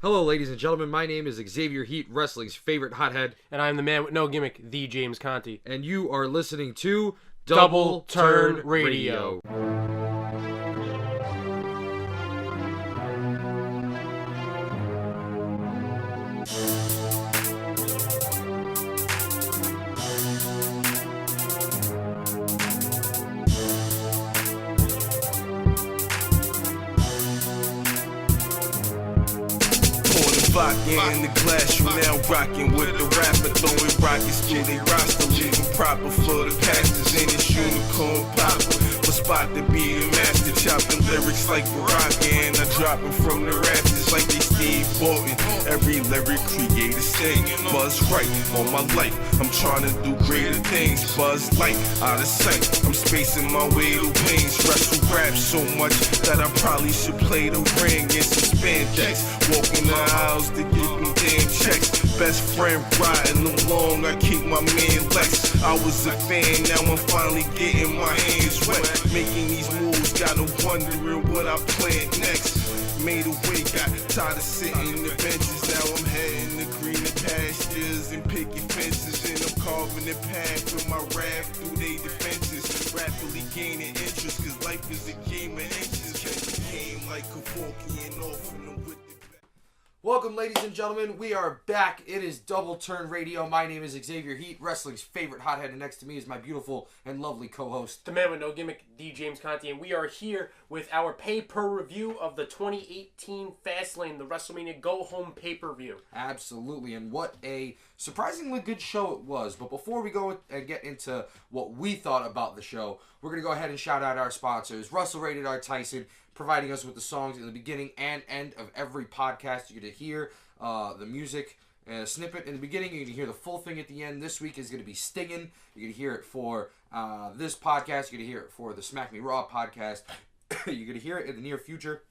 Hello, ladies and gentlemen. My name is Xavier Heat, wrestling's favorite hothead. And I'm the man with no gimmick, the James Conti. And you are listening to Double Turn Radio. In the glass, you now rockin' with the rapper, throwing rockets through they roster, leaving proper for the pastors in this unicorn popper. For spot to be the master, chopping lyrics like Baraka, and I drop them from the rafters like they Steve Bolton. Every lyric create a sting, buzz right on my life. I'm trying to do greater things, buzz light out of sight. I'm spacing my way to wings, wrestle rap so much that I probably should play the ring in some spandex, walking the aisles to get me damn checks. Best friend riding along, I keep my man Lex. I was a fan, now I'm finally getting my hands wet. Making these moves, got them wondering what I plan next. Made a way, got tired of sitting in the benches. Now I'm heading to greener pastures and picket fences, and I'm carving the path with my rap through they defenses. Rapidly gaining interest, cause life is a game of inches. Catch the game like Kavorkian and offering them with the... Welcome, ladies and gentlemen. We are back. It is Double Turn Radio. My name is Xavier Heat, wrestling's favorite hothead, and next to me is my beautiful and lovely co-host, the man with no gimmick, the James Conti, and we are here with our pay-per-review of the 2018 Fastlane, the WrestleMania Go-Home pay-per-view. Absolutely, and what a surprisingly good show it was. But before we go and get into what we thought about the show, we're going to go ahead and shout out our sponsors, Russell Rated R. Tyson, providing us with the songs in the beginning and end of every podcast. You're going to hear the music snippet in the beginning. You're going to hear the full thing at the end. This week is going to be Stingin'. You're going to hear it for this podcast. You're going to hear it for the Smack Me Raw podcast. You're going to hear it in the near future.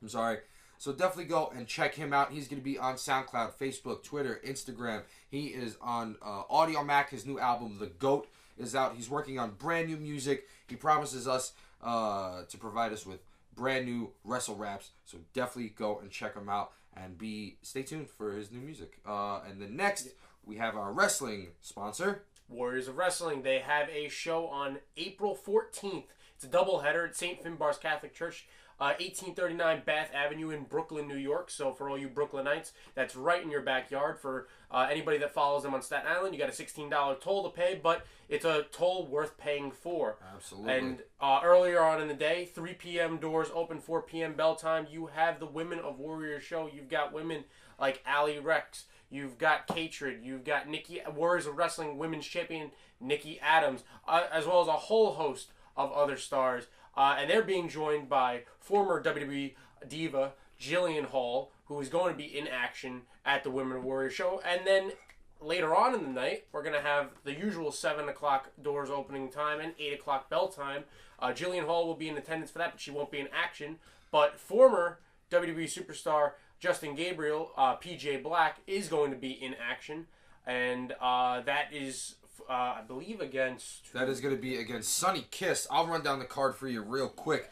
I'm sorry. So definitely go and check him out. He's going to be on SoundCloud, Facebook, Twitter, Instagram. He is on Audio Mac. His new album, The GOAT, is out. He's working on brand new music. He promises us to provide us with brand new wrestle raps, so definitely go and check him out and stay tuned for his new music. And then next we have our wrestling sponsor, Warriors of Wrestling. They have a show on April 14th. It's a doubleheader at St. Finbarr's Catholic Church, 1839 Bath Avenue in Brooklyn, New York. So for all you Brooklynites, that's right in your backyard. For anybody that follows them on Staten Island, you got a $16 toll to pay, but it's a toll worth paying for. Absolutely. And earlier on in the day, 3 p.m. doors open, 4 p.m. bell time. You have the Women of Warrior show. You've got women like Allie Rex. You've got Katrid. You've got Warriors of Wrestling Women's Champion Nikki Adams, as well as a whole host of other stars. And they're being joined by former WWE diva Jillian Hall, who is going to be in action at the Women of Warrior show. And then later on in the night, we're going to have the usual 7 o'clock doors opening time and 8 o'clock bell time. Jillian Hall will be in attendance for that, but she won't be in action. But former WWE superstar Justin Gabriel, PJ Black, is going to be in action. And that is... I believe against... That is going to be against Sonny Kiss. I'll run down the card for you real quick.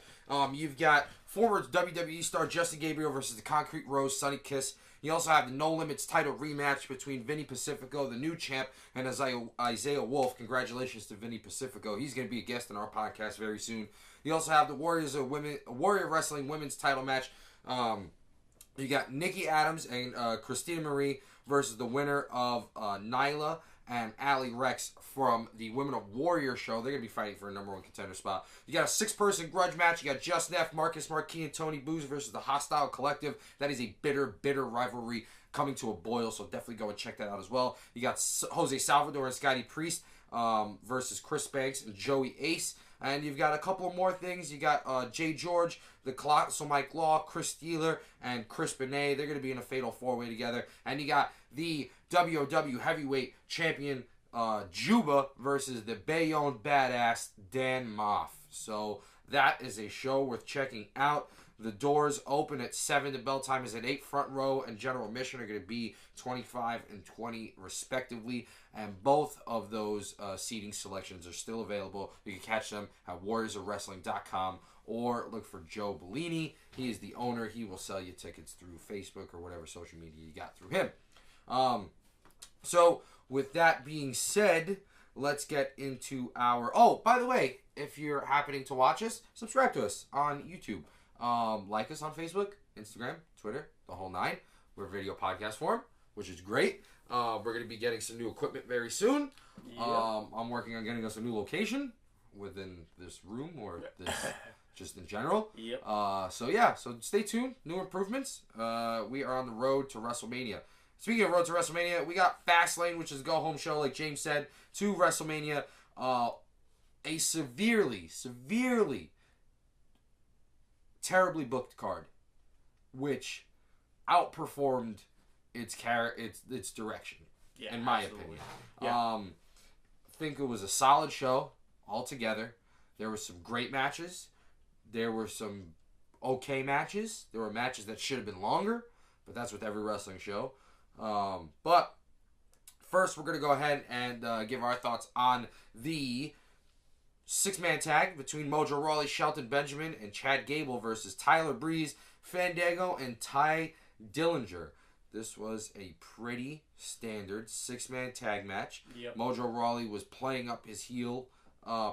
You've got former WWE star Justin Gabriel versus the Concrete Rose, Sonny Kiss. You also have the No Limits title rematch between Vinny Pacifico, the new champ, and Isaiah Wolf. Congratulations to Vinny Pacifico. He's going to be a guest on our podcast very soon. You also have the Warrior Wrestling Women's title match. You got Nikki Adams and Christina Marie versus the winner of Nyla and Allie Rex from the Women of Warrior show. They're going to be fighting for a number one contender spot. You got a 6-person grudge match. You got Just Neff, Marcus Marquis, and Tony Booz versus the Hostile Collective. That is a bitter, bitter rivalry coming to a boil, so definitely go and check that out as well. You got Jose Salvador and Scotty Priest versus Chris Banks and Joey Ace. And you've got a couple more things. You got Jay George, the Colossal Mike Law, Chris Steeler, and Chris Benet. They're going to be in a fatal 4-way together. And you got the WOW Heavyweight Champion Juba versus the Bayonne Badass Dan Moff. So that is a show worth checking out. The doors open at 7. The bell time is at 8. Front row and general admission are going to be 25 and 20 respectively. And both of those seating selections are still available. You can catch them at warriorsofwrestling.com or look for Joe Bellini. He is the owner. He will sell you tickets through Facebook or whatever social media you got through him. So with that being said, let's get into our... Oh, by the way, if you're happening to watch us, subscribe to us on YouTube. Like us on Facebook, Instagram, Twitter, the whole 9. We're video podcast form, which is great. We're going to be getting some new equipment very soon. Yep. I'm working on getting us a new location within this room or this just in general. Yep. So stay tuned. New improvements. We are on the road to WrestleMania. Speaking of road to WrestleMania, we got Fastlane, which is a go-home show, like James said, to WrestleMania. A severely terribly booked card, which outperformed its direction, in my opinion. Yeah. Think it was a solid show altogether. There were some great matches. There were some okay matches. There were matches that should have been longer, but that's with every wrestling show. But first, we're going to go ahead and give our thoughts on the 6-man tag between Mojo Rawley, Shelton Benjamin, and Chad Gable versus Tyler Breeze, Fandango, and Ty Dillinger. This was a pretty standard 6-man tag match. Yep. Mojo Rawley was playing up his heel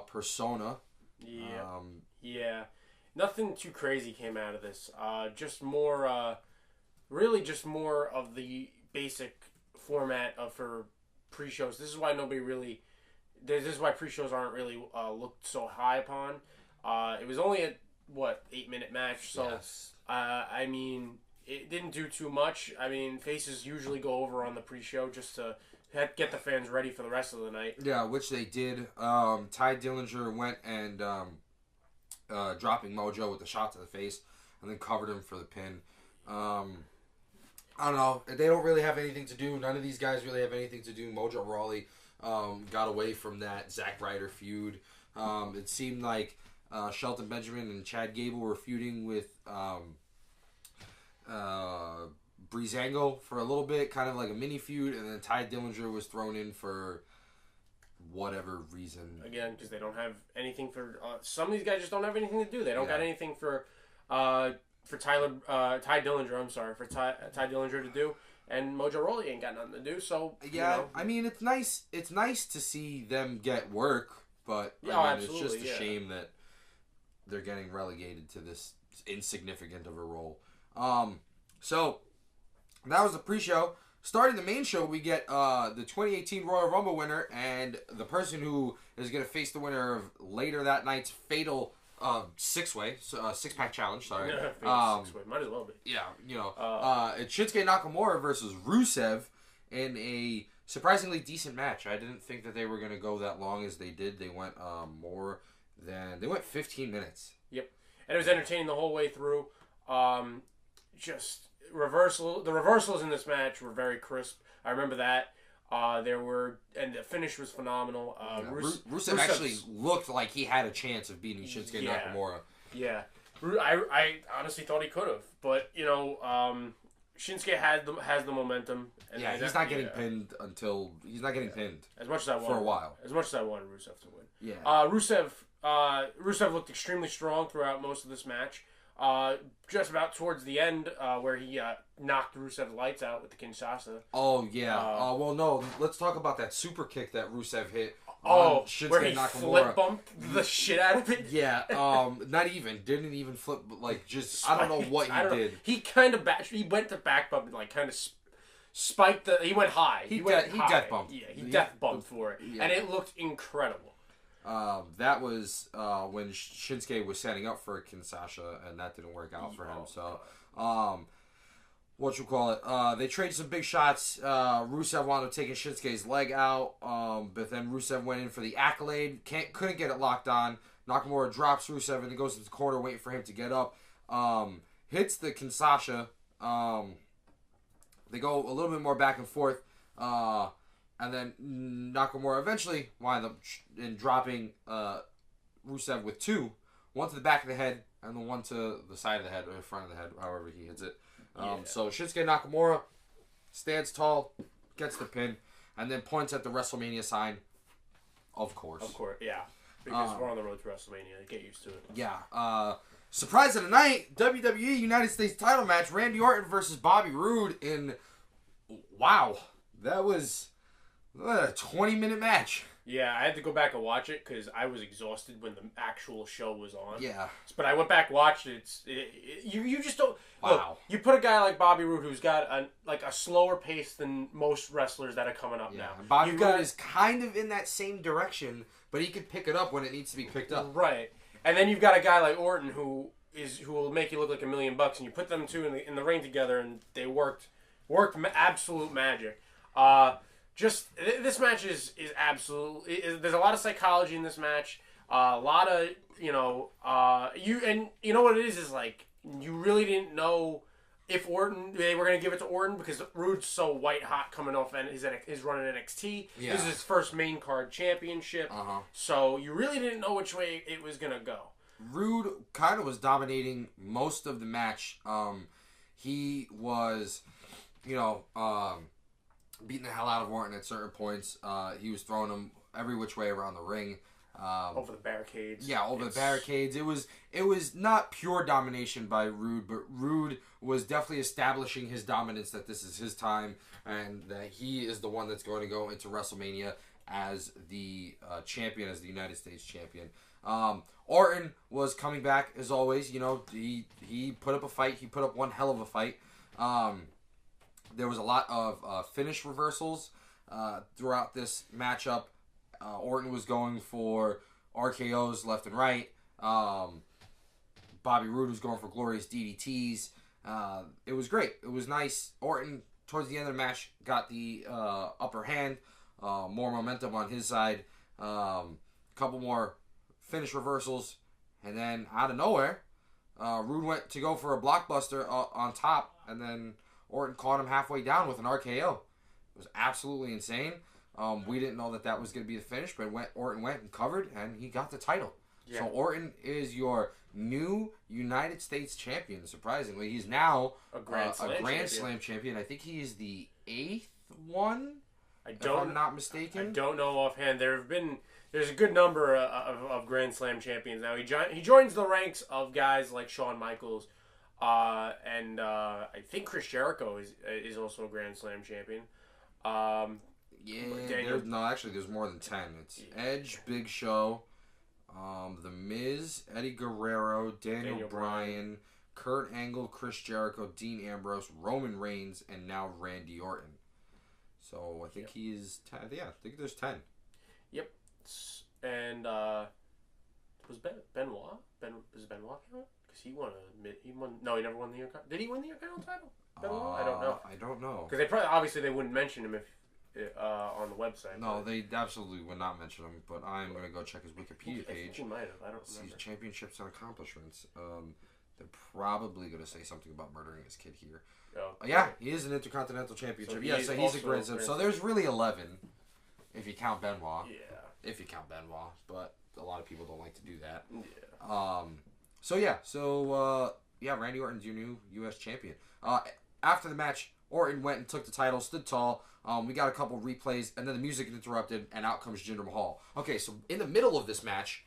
persona. Yeah. Nothing too crazy came out of this. Just more, really just more of the basic format for pre-shows. This is why nobody really... This is why pre-shows aren't really looked so high upon. It was only a 8-minute match, so yes. I mean, it didn't do too much. I mean, faces usually go over on the pre-show just to get the fans ready for the rest of the night. Yeah, which they did. Ty Dillinger went and dropping Mojo with a shot to the face, and then covered him for the pin. I don't know. They don't really have anything to do. None of these guys really have anything to do. Mojo Rawley got away from that Zack Ryder feud. It seemed like Shelton Benjamin and Chad Gable were feuding with Breezango for a little bit, kind of like a mini feud, and then Ty Dillinger was thrown in for whatever reason. Again, because they don't have anything for... some of these guys just don't have anything to do. They don't got anything for Ty Dillinger, for Ty Dillinger to do. And Mojo Rawley ain't got nothing to do, so... Yeah, you know. I mean, it's nice to see them get work, but it's just a shame that they're getting relegated to this insignificant of a role. So, that was the pre-show. Starting the main show, we get the 2018 Royal Rumble winner and the person who is going to face the winner of later that night's fatal... six-pack challenge, sorry. Yeah, six-way. Might as well be. Yeah, it's Shinsuke Nakamura versus Rusev in a surprisingly decent match. I didn't think that they were going to go that long as they did. They went they went 15 minutes. Yep. And it was entertaining the whole way through. The reversals in this match were very crisp. I remember that. And the finish was phenomenal. Rusev actually looked like he had a chance of beating Shinsuke Nakamura. Yeah, I honestly thought he could have, but Shinsuke has the momentum. And he's not getting pinned until he's not getting pinned. As much as I wanted for a while. As much as I wanted Rusev to win. Yeah. Rusev looked extremely strong throughout most of this match. Just about towards the end, where he knocked Rusev's lights out with the Kinshasa. Oh, yeah. Well, no, let's talk about that super kick that Rusev hit. Shinsuke where he Nakamura. Flip bumped the shit out of it? Yeah, didn't even flip, I don't know what he did. He kind of he went to back bump and, kind of spiked he went high. He death bumped. Yeah, he death bumped for it. Yeah. And it looked incredible. That was when Shinsuke was setting up for Kinshasa, and that didn't work out for him. So, they traded some big shots. Rusev wound up taking Shinsuke's leg out, but then Rusev went in for the accolade. Couldn't get it locked on. Nakamura drops Rusev, and he goes into the corner waiting for him to get up. Hits the Kinshasa. They go a little bit more back and forth. And then Nakamura eventually wound up dropping Rusev with 2. One to the back of the head, and the one to the side of the head, or in front of the head, however he hits it. So Shinsuke Nakamura stands tall, gets the pin, and then points at the WrestleMania sign. Of course. Of course, yeah. Because we're on the road to WrestleMania. Get used to it. Yeah. Surprise of the night, WWE United States title match, Randy Orton versus Bobby Roode in... Wow. That was a 20-minute match. Yeah, I had to go back and watch it because I was exhausted when the actual show was on. Yeah. But I went back and watched it. You just don't... Wow. Look, you put a guy like Bobby Roode who's got a slower pace than most wrestlers that are coming up now. Bobby Roode is kind of in that same direction, but he can pick it up when it needs to be picked up. Right. And then you've got a guy like Orton who will make you look like $1 million, and you put them two in the ring together, and they worked absolute magic. This match is absolute. There's a lot of psychology in this match. A lot of you know what it is like you really didn't know if they were going to give it to Orton because Roode's so white hot coming off and he's running NXT. Yeah. This is his first main card championship. So you really didn't know which way it was going to go. Roode kind of was dominating most of the match. He was, beating the hell out of Orton at certain points. He was throwing him every which way around the ring. Over the barricades. Yeah, over the barricades. It was not pure domination by Roode, but Roode was definitely establishing his dominance that this is his time and that he is the one that's going to go into WrestleMania as the champion, as the United States champion. Orton was coming back as always. He put up a fight. He put up one hell of a fight. There was a lot of finish reversals throughout this matchup. Orton was going for RKOs left and right. Bobby Roode was going for glorious DDTs. It was great. It was nice. Orton, towards the end of the match, got the upper hand. More momentum on his side. Couple more finish reversals. And then, out of nowhere, Roode went to go for a blockbuster on top. And then Orton caught him halfway down with an RKO. It was absolutely insane. We didn't know that was going to be the finish, but Orton went and covered, and he got the title. Yeah. So Orton is your new United States champion, surprisingly. He's now a Grand Slam champion. I think he is the 8th one, if I'm not mistaken. I don't know offhand. There's a good number of Grand Slam champions now. He joins the ranks of guys like Shawn Michaels, and I think Chris Jericho is also a Grand Slam champion. There's more than 10. It's Edge, Big Show, The Miz, Eddie Guerrero, Daniel Bryan, Kurt Angle, Chris Jericho, Dean Ambrose, Roman Reigns, and now Randy Orton. So I think he's 10. Yeah, I think there's 10. Yep. And was Benoit? Was Benoit count? Because he won. No, he never won the Intercontinental. Did he win the Intercontinental title? Benoit? I don't know. Because obviously they wouldn't mention him if. On the website. No, they absolutely would not mention him, but I'm going to go check his Wikipedia page. I think he might have. I don't remember. See championships and accomplishments. They're probably going to say something about murdering his kid here. Oh, yeah, he is an Intercontinental Championship. So he's a Grand Slam. So there's really 11, if you count Benoit. Yeah. If you count Benoit, but a lot of people don't like to do that. Yeah. Randy Orton's your new U.S. champion. After the match, Orton went and took the title, stood tall. We got a couple replays, and then the music interrupted, and out comes Jinder Mahal. Okay, so in the middle of this match,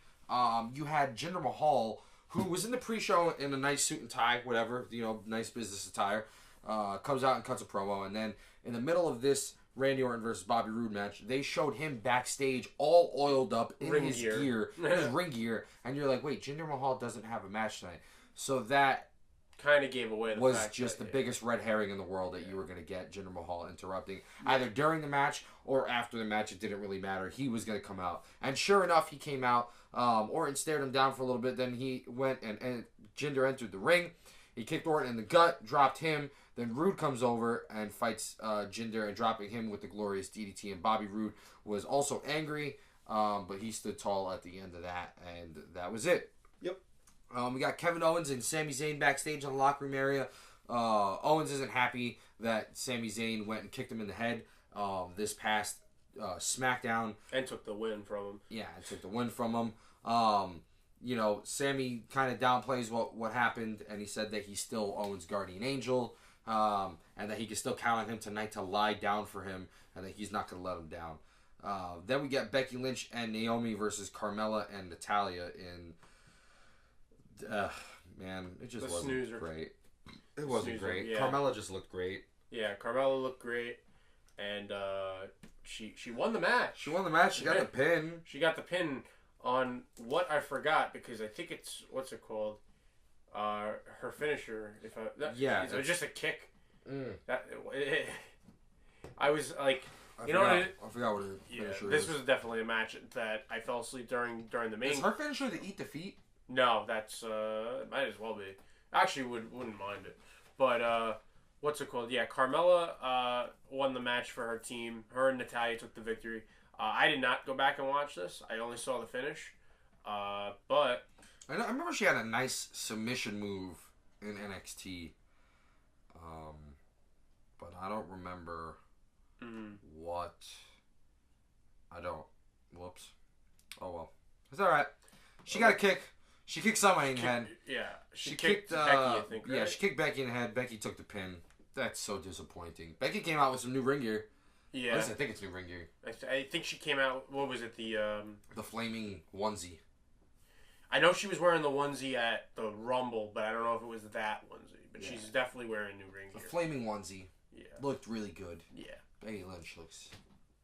you had Jinder Mahal, who was in the pre-show in a nice suit and tie, whatever, nice business attire, comes out and cuts a promo, and then in the middle of this Randy Orton versus Bobby Roode match, they showed him backstage all oiled up in his gear, his ring gear, and you're like, wait, Jinder Mahal doesn't have a match tonight. So that kind of gave away the fact just the biggest red herring in the world that you were going to get Jinder Mahal interrupting either during the match or after the match. It didn't really matter. He was going to come out, and sure enough, he came out. Orton stared him down for a little bit. Then he went and Jinder entered the ring. He kicked Orton in the gut, dropped him. Then Roode comes over and fights Jinder and dropping him with the glorious DDT. And Bobby Roode was also angry, but he stood tall at the end of that, and that was it. Yep. We got Kevin Owens and Sami Zayn backstage in the locker room area. Owens isn't happy that Sami Zayn went and kicked him in the head this past Smackdown. And took the win from him. Yeah, and took the win from him. Sammy kind of downplays what happened, and he said that he still owns Guardian Angel, and that he can still count on him tonight to lie down for him, and that he's not going to let him down. Then we get Becky Lynch and Naomi versus Carmella and Natalya in... man, it just wasn't great. It wasn't great. Yeah. Carmella just looked great. Yeah, Carmella looked great, and she won the match. She won the match. She got the pin. She got the pin on what I forgot, because I think it's, what's it called? Her finisher. It was just a kick. I was like, I forgot what her finisher this was definitely a match that I fell asleep during the main. Is her finisher the Eat Defeat? No, that's might as well be. Actually, wouldn't mind it, but what's it called? Yeah, Carmella won the match for her team. Her and Natalya took the victory. I did not go back and watch this. I only saw the finish. But I remember she had a nice submission move in NXT. But I don't remember what. I don't. Whoops. Oh well. It's alright. She got a kick. She kicked somebody in the head. Yeah. She kicked Becky, I think, right? Yeah, she kicked Becky in the head. Becky took the pin. That's so disappointing. Becky came out with some new ring gear. Yeah. At least I think it's new ring gear. I think she came out, what was it, the flaming onesie. I know she was wearing the onesie at the Rumble, but I don't know if it was that onesie. But she's definitely wearing new ring gear. The flaming onesie. Yeah. Looked really good. Yeah. Becky Lynch looks...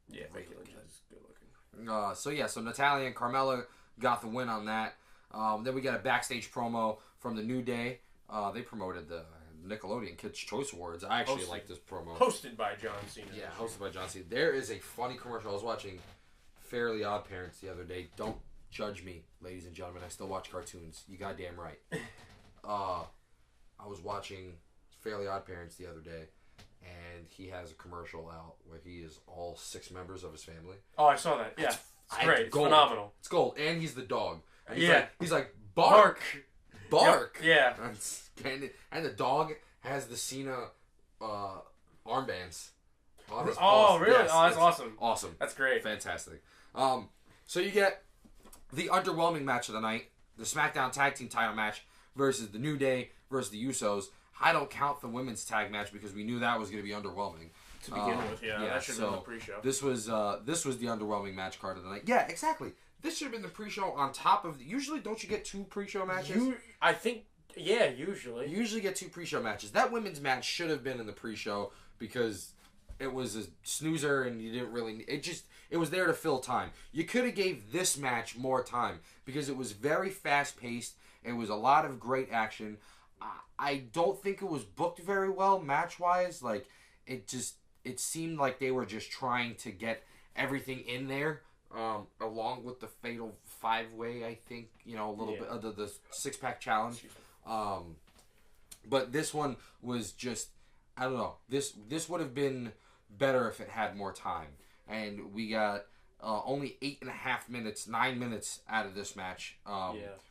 Yeah, Becky Lynch is good looking. So Natalya and Carmella got the win on that. Then we got a backstage promo from the New Day. They promoted the Nickelodeon Kids' Choice Awards. I actually like this promo. Hosted by John Cena. Yeah, hosted by John Cena. There is a funny commercial. I was watching Fairly Odd Parents the other day. Don't judge me, ladies and gentlemen. I still watch cartoons. You goddamn right. I was watching Fairly Odd Parents the other day, and he has a commercial out where he is all 6 members of his family. Oh, I saw that. Yeah. It's great. It's phenomenal. It's gold. And he's the dog. And he's like, bark. Bark. Yep. Yeah. And the dog has the Cena armbands. Oh, really? Yes, that's awesome. Awesome. That's great. Fantastic. So you get the underwhelming match of the night, the SmackDown Tag Team title match versus the New Day versus the Usos. I don't count the women's tag match because we knew that was going to be underwhelming. To begin with, that should have been the pre-show. This was the underwhelming match card of the night. Yeah, exactly. This should have been the pre-show on top of... Usually, don't you get 2 pre-show matches? I think, usually. You usually get 2 pre-show matches. That women's match should have been in the pre-show because it was a snoozer and you didn't really... It was there to fill time. You could have gave this match more time because it was very fast-paced. It was a lot of great action. I don't think it was booked very well match-wise. Like, it seemed like they were just trying to get everything in there. Along with the Fatal 5-Way, I think, a little bit of the 6-pack challenge. But this one was just, I don't know. This would have been better if it had more time. And we got only 8.5 minutes, 9 minutes out of this match,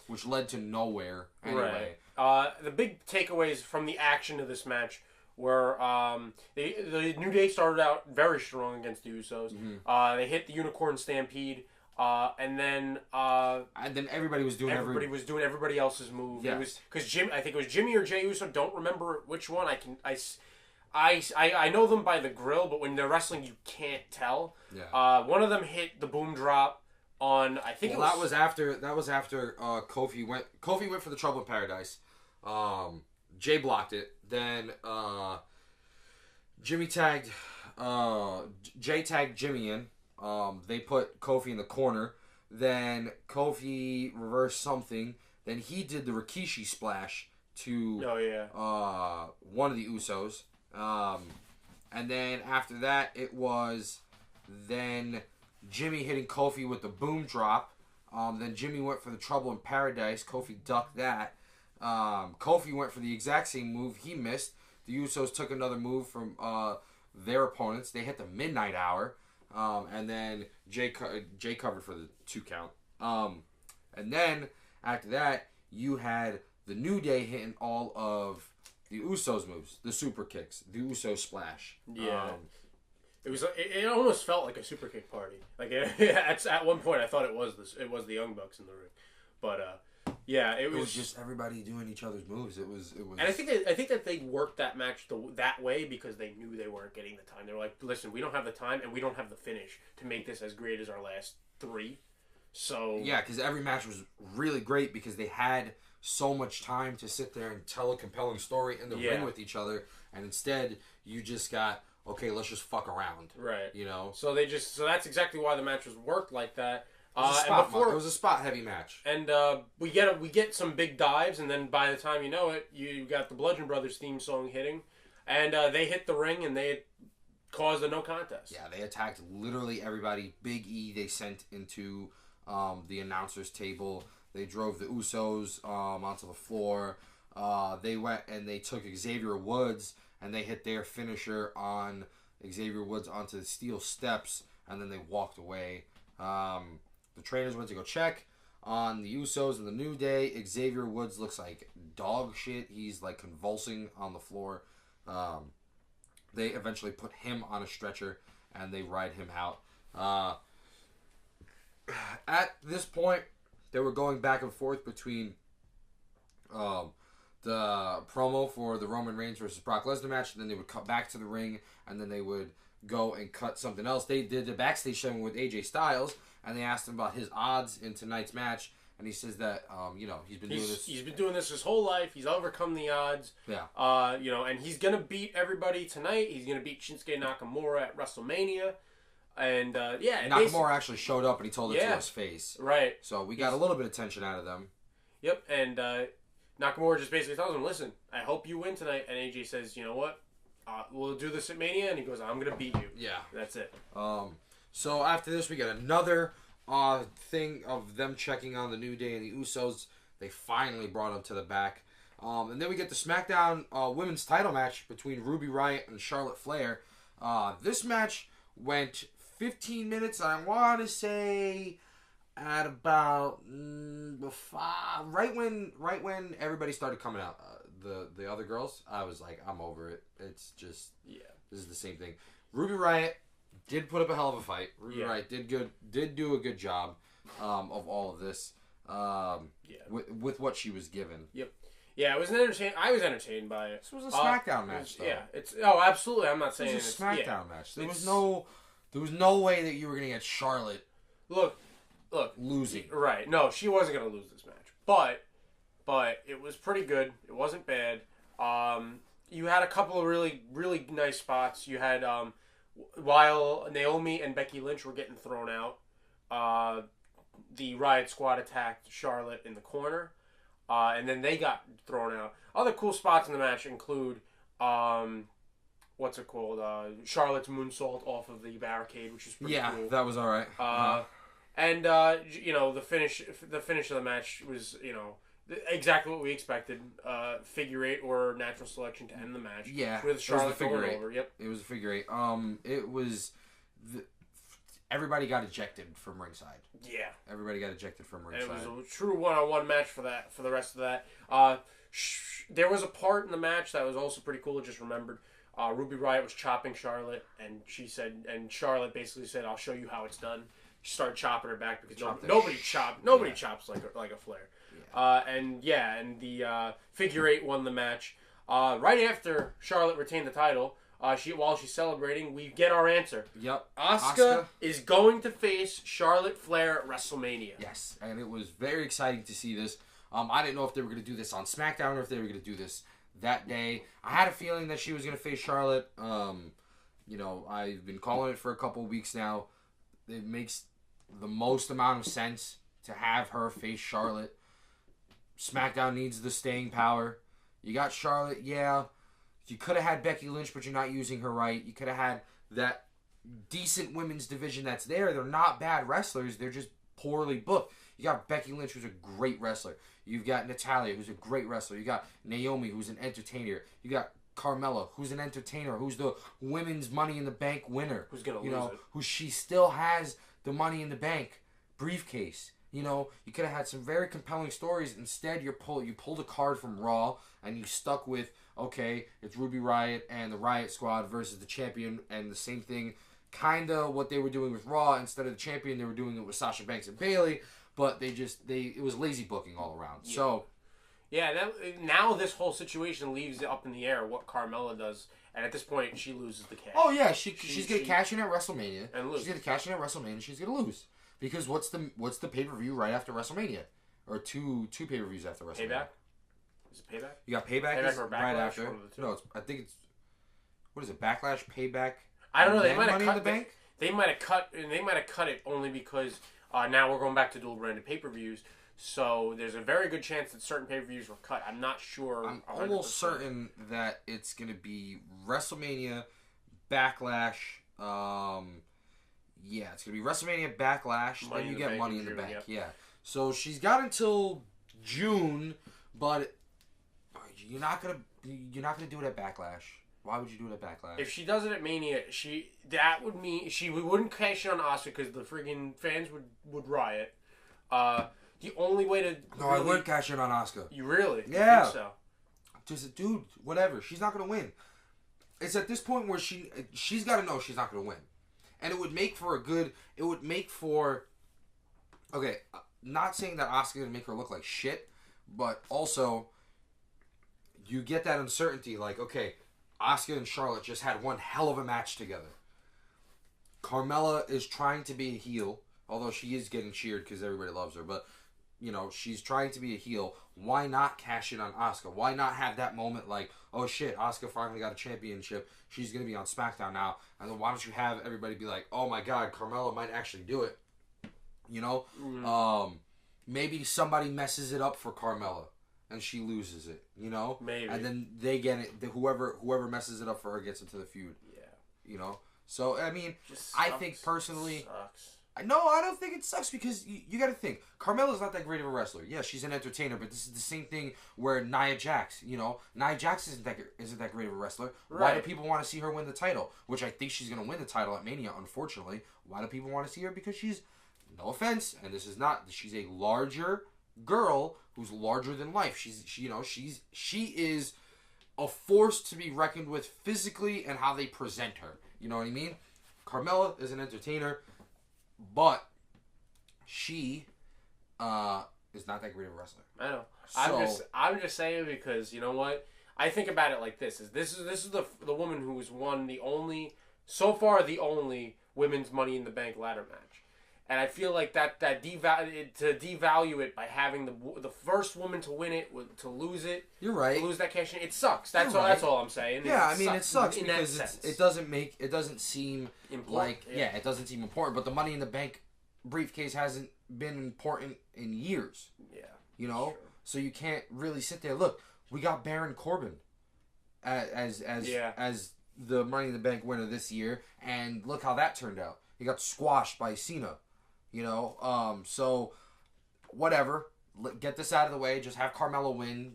which led to nowhere anyway. Right. The big takeaways from the action of this match where the New Day started out very strong against the Usos. Mm-hmm. They hit the Unicorn Stampede, and then everybody was doing everybody else's move. Yes. It was because I think it was Jimmy or Jey Uso. Don't remember which one. I know them by the grill, but when they're wrestling, you can't tell. Yeah. One of them hit the boom drop on. I think that was after Kofi went. Kofi went for the Trouble in Paradise. Jay blocked it. Then Jay tagged Jimmy in. They put Kofi in the corner. Then Kofi reversed something. Then he did the Rikishi splash to one of the Usos. And then after that, it was then Jimmy hitting Kofi with the boom drop. Then Jimmy went for the Trouble in Paradise. Kofi ducked that. Kofi went for the exact same move. He missed. The Usos took another move from their opponents. They hit the Midnight Hour. And then Jay covered for the 2 count. And then after that, you had the New Day hitting all of the Usos moves. The super kicks. The Usos splash. Yeah. It almost felt like a super kick party. Like at one point, I thought it was the Young Bucks in the ring. But Yeah, it was just everybody doing each other's moves. It was. And I think that they worked that match that way because they knew they weren't getting the time. They were like, listen, we don't have the time and we don't have the finish to make this as great as our last 3. So yeah, because every match was really great because they had so much time to sit there and tell a compelling story in the ring with each other, and instead you just got, okay, let's just fuck around, right? You know. So that's exactly why the match was worked like that. It was a spot heavy match, and we get some big dives, and then by the time you know it, you got the Bludgeon Brothers theme song hitting, and they hit the ring and they caused a no contest. Yeah, they attacked literally everybody. Big E they sent into the announcers table. They drove the Usos onto the floor. They went and they took Xavier Woods and they hit their finisher on Xavier Woods onto the steel steps, and then they walked away. The trainers went to go check on the Usos and the New Day. Xavier Woods looks like dog shit. He's like convulsing on the floor. They eventually put him on a stretcher and they ride him out. At this point, they were going back and forth between the promo for the Roman Reigns versus Brock Lesnar match, and then they would cut back to the ring, and then they would go and cut something else. They did the backstage segment with AJ Styles, and they asked him about his odds in tonight's match, and he says that he's been doing this his whole life. He's overcome the odds. Yeah. And he's gonna beat everybody tonight. He's gonna beat Shinsuke Nakamura at WrestleMania. And Nakamura actually showed up and he told it to his face. Right. So we got a little bit of tension out of them. Yep. And Nakamura just basically tells him, "Listen, I hope you win tonight." And AJ says, "You know what? We'll do this at Mania." And he goes, "I'm gonna beat you." Yeah. That's it. So after this, we got another thing of them checking on the New Day and the Usos. They finally brought them to the back. And then we get the Smackdown women's title match between Ruby Riott and Charlotte Flair. This match went 15 minutes. I want to say at about right when everybody started coming out, the other girls, I was like, I'm over it. It's just this is the same thing. Ruby Riott did put up a hell of a fight. Ruby Riott did do a good job of all of this. With what she was given. Yep. Yeah, it was I was entertained by it. This was a Smackdown match, though. Yeah, absolutely. I'm not saying it was a Smackdown match. There was no way that you were gonna get Charlotte. Look, losing. Right? No, she wasn't gonna lose this match, but it was pretty good. It wasn't bad. You had a couple of really, really nice spots. You had while Naomi and Becky Lynch were getting thrown out, the Riot Squad attacked Charlotte in the corner, and then they got thrown out. Other cool spots in the match include what's it called? Charlotte's moonsault off of the barricade, which is pretty cool. Yeah, that was all right. And the finish of the match was exactly what we expected. Figure 8 or natural selection to end the match. Yeah, with Charlotte figure going 8. over. Yep, it was a figure 8. It was everybody got ejected from ringside. Yeah, everybody got ejected from ringside. And it was a true one-on-one match for the rest of that. There was a part in the match that was also pretty cool. I just remembered. Ruby Riott was chopping Charlotte, and Charlotte basically said, "I'll show you how it's done." She started chopping her back because nobody chops like a Flair. Yeah. And the figure 8 won the match. Right after Charlotte retained the title, while she's celebrating, we get our answer. Yep. Asuka is going to face Charlotte Flair at WrestleMania. Yes, and it was very exciting to see this. I didn't know if they were going to do this on SmackDown or if they were going to do this that day. I had a feeling that she was going to face Charlotte. I've been calling it for a couple of weeks now. It makes the most amount of sense to have her face Charlotte. SmackDown needs the staying power. You got Charlotte, yeah. You could have had Becky Lynch, but you're not using her right. You could have had that decent women's division that's there. They're not bad wrestlers. They're just poorly booked. You got Becky Lynch, who's a great wrestler. You've got Natalya, who's a great wrestler. You got Naomi, who's an entertainer. You got Carmella, who's an entertainer, who's the women's Money in the Bank winner. Who's going to lose it. Who she still has the Money in the Bank briefcase. You could have had some very compelling stories. Instead, you pulled a card from Raw, and you stuck with, okay, it's Ruby Riott and the Riot Squad versus the champion, and the same thing, kind of what they were doing with Raw. Instead of the champion, they were doing it with Sasha Banks and Bayley. but it was lazy booking all around. Yeah. So. Yeah, now this whole situation leaves it up in the air what Carmella does, and at this point she loses the cash. Oh yeah, she's gonna cash in at WrestleMania and lose. She's gonna cash in at WrestleMania. She's gonna lose because what's the pay-per-view right after WrestleMania, or two pay-per-views after WrestleMania? Payback. Is it Payback? You got Payback, or Backlash, right after. one of the two. No, I think it's what is it? Backlash, Payback. I don't know. They and might have Money cut in the Bank. They might have cut, and they might have cut it only because now we're going back to dual branded pay-per-views. So there's a very good chance that certain pay-per-views were cut. I'm not sure. I'm 100%. almost certain that it's going to be WrestleMania, Backlash. Yeah, it's going to be WrestleMania, Backlash. Then you get Money in the Bank. Yep. Yeah. So she's got until June, but you're not gonna do it at Backlash. Why would you do it at Backlash? If she does it at Mania, that would mean we wouldn't cash in on Asuka because the friggin' fans would riot. The only way to I would cash in on Asuka. You really? Yeah. You think so? Just dude, whatever. She's not gonna win. It's at this point where she's got to know she's not gonna win, and it would make for okay. Not saying that Asuka gonna make her look like shit, but also you get that uncertainty. Like, okay, Asuka and Charlotte just had one hell of a match together. Carmella is trying to be a heel, although she is getting cheered because everybody loves her, but. You know, she's trying to be a heel. Why not cash in on Asuka? Why not have that moment like, oh shit, Asuka finally got a championship. She's going to be on Smackdown now. And then why don't you have everybody be like, oh my god, Carmella might actually do it. You know? Mm-hmm. Maybe somebody messes it up for Carmella and she loses it. You know? Maybe. And then they get it. Whoever messes it up for her gets into the feud. Yeah. You know? So, I mean, I think personally... Sucks. No, I don't think it sucks because you got to think. Carmella's not that great of a wrestler. Yeah, she's an entertainer, but this is the same thing where Nia Jax, Nia Jax isn't that great of a wrestler. Right. Why do people want to see her win the title? Which I think she's going to win the title at Mania, unfortunately. Why do people want to see her? Because she's, no offense, and she's a larger girl who's larger than life. She is a force to be reckoned with physically and how they present her. You know what I mean? Carmella is an entertainer. But she is not that great of a wrestler. I know. I'm just saying because you know what? I think about it like this: this is the woman who's won the only women's Money in the Bank ladder match, and I feel like to devalue it by having the first woman to win it to lose it. You're right. To lose that cash in, it sucks. That's all I'm saying. Yeah, it sucks because it doesn't seem important. It doesn't seem important. But the Money in the Bank briefcase hasn't been important in years. Yeah, you know, sure. So you can't really sit there. Look, we got Baron Corbin as the Money in the Bank winner this year, and look how that turned out. He got squashed by Cena. You know, so whatever. Get this out of the way. Just have Carmella win.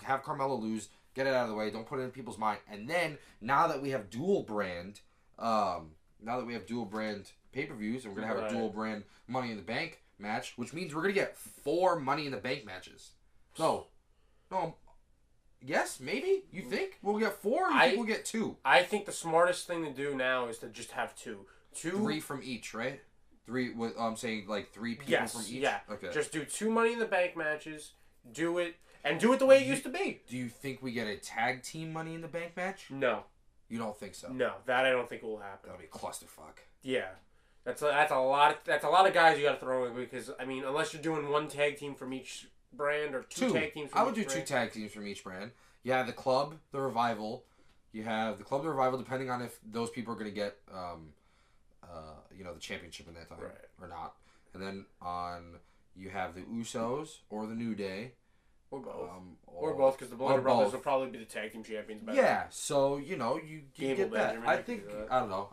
Have Carmella lose. Get it out of the way. Don't put it in people's mind. And then now that we have dual brand, pay-per-views, and we're gonna have a dual brand Money in the Bank match, which means we're gonna get 4 Money in the Bank matches. No. Yes, maybe. You think we'll get 4? Or you think we'll get 2? I think the smartest thing to do now is to just have 2. 3 from each, right? 3. I'm saying like 3 people from each. Yeah. Okay. Just do 2 Money in the Bank matches. Do it the way it used to be. Do you think we get a tag team Money in the Bank match? No. You don't think so? No, that I don't think will happen. That'll be a clusterfuck. Yeah. That's a lot of guys you got to throw in because I mean unless you're doing 1 tag team from each brand or 2 tag teams from I would each do brand. 2 tag teams from each brand. You have the Club, the Revival. You have the Club, the Revival, depending on if those people are going to get the championship in that time or not. And then you have the Usos or the New Day. Or both. Or both, because the Bludgeon Brothers will probably be the tag team champions. Yeah, so, you get that. Benjamin, I don't know.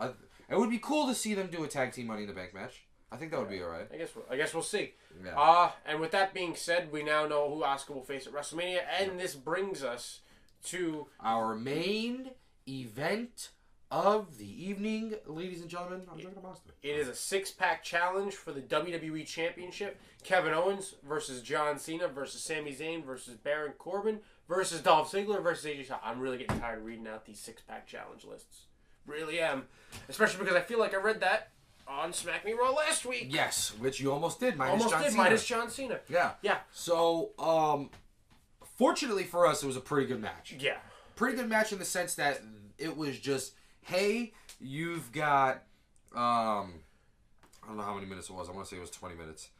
It would be cool to see them do a tag team Money in the Bank match. I think that would be alright. I guess we'll see. Yeah. And with that being said, we now know who Asuka will face at WrestleMania, and this brings us to our main event of the evening, ladies and gentlemen. I'm drinking a Monster. It is a 6-pack challenge for the WWE Championship. Kevin Owens versus John Cena versus Sami Zayn versus Baron Corbin versus Dolph Ziggler versus AJ Styles. I'm really getting tired of reading out these 6-pack challenge lists. Really am. Especially because I feel like I read that on Smack Me Raw last week. Yes, which you almost did. Minus John Cena. Yeah. Yeah. So, fortunately for us, it was a pretty good match. Yeah. Pretty good match in the sense that it was just, hey, you've got, I don't know how many minutes it was. I want to say it was 20 minutes.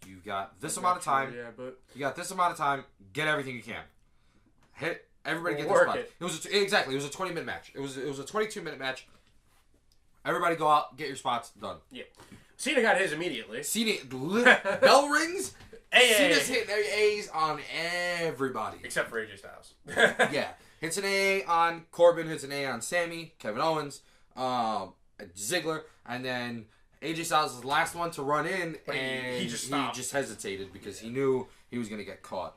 You've got this amount of time. Yeah, but You got this amount of time. Get everything you can. Hit everybody. Get Work their spot. It was a 20-minute match. It was a 22-minute match. Everybody go out, get your spots, done. yeah, Cena got his immediately. Bell rings. AA. Cena's hitting A's on everybody. Except for AJ Styles. Yeah. Hits an A on Corbin, hits an A on Sammy, Kevin Owens, Ziggler, and then AJ Styles was the last one to run in, But and he just stopped. he just hesitated because he knew he was going to get caught.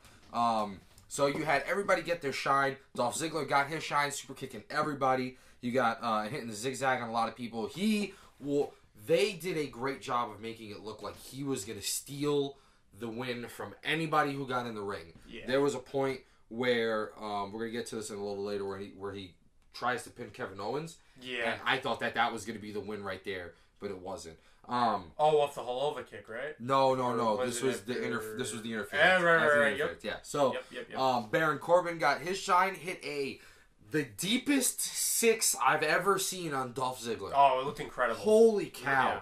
So you had everybody get their shine. Dolph Ziggler got his shine, super kicking everybody. You got hitting the zigzag on a lot of people. They did a great job of making it look like he was going to steal the win from anybody who got in the ring. Yeah. There was a point where we're gonna get to this in a little later where he tries to pin Kevin Owens. Yeah. And I thought that was gonna be the win right there, but it wasn't. Off the Holova kick, right? No. Was This was it the after- this was the interference. Right. Yep. Yeah. So Yep. Baron Corbin got his shine, hit the deepest 6 I've ever seen on Dolph Ziggler. Oh, it looked incredible. Holy cow. Yeah.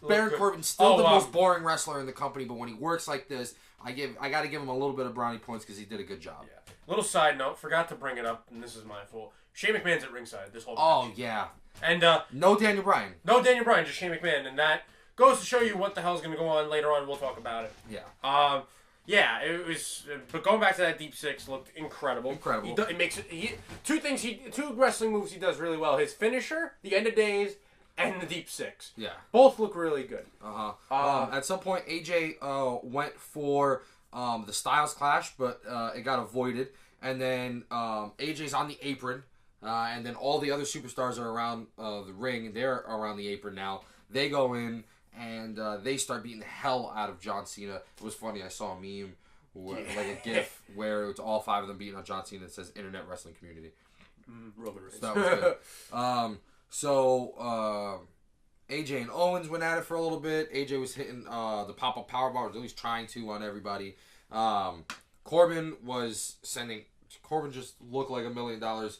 Baron Corbin's still the most boring wrestler in the company, but when he works like this, I got to give him a little bit of brownie points because he did a good job. Yeah. Little side note, forgot to bring it up, and this is my fault. Shane McMahon's at ringside this whole match. Oh yeah. And no Daniel Bryan. No Daniel Bryan, just Shane McMahon, and that goes to show you what the hell's going to go on later on. We'll talk about it. Yeah. Yeah, it was. But going back to that deep 6, looked incredible. Incredible. It makes two wrestling moves he does really well: his finisher, the end of days, and the deep 6. Yeah. Both look really good. At some point, AJ went for the Styles Clash, but it got avoided. And then AJ's on the apron, and then all the other superstars are around the ring. They're around the apron now. They go in, and they start beating the hell out of John Cena. It was funny. I saw a meme, like a GIF, where it's all 5 of them beating on John Cena. It says Internet Wrestling Community. Roman Reigns. So that was good. AJ and Owens went at it for a little bit. AJ was hitting the pop-up powerbomb, or at least trying to, on everybody. Corbin just looked like $1 million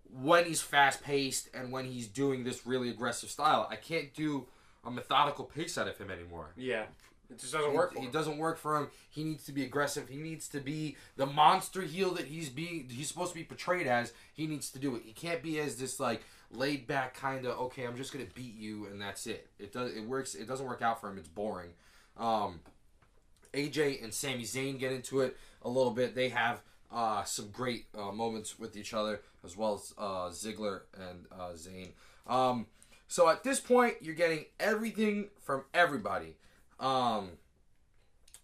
when he's fast-paced and when he's doing this really aggressive style. I can't do a methodical pace out of him anymore. Yeah. It just doesn't work for him. It doesn't work for him. He needs to be aggressive. He needs to be the monster heel that he's supposed to be portrayed as. He needs to do it. He can't be as this like laid back kind of, okay, I'm just gonna beat you and that's it. It doesn't work out for him. It's boring. AJ and Sami Zayn get into it a little bit. They have some great moments with each other, as well as Ziggler and Zayn. So at this point, you're getting everything from everybody.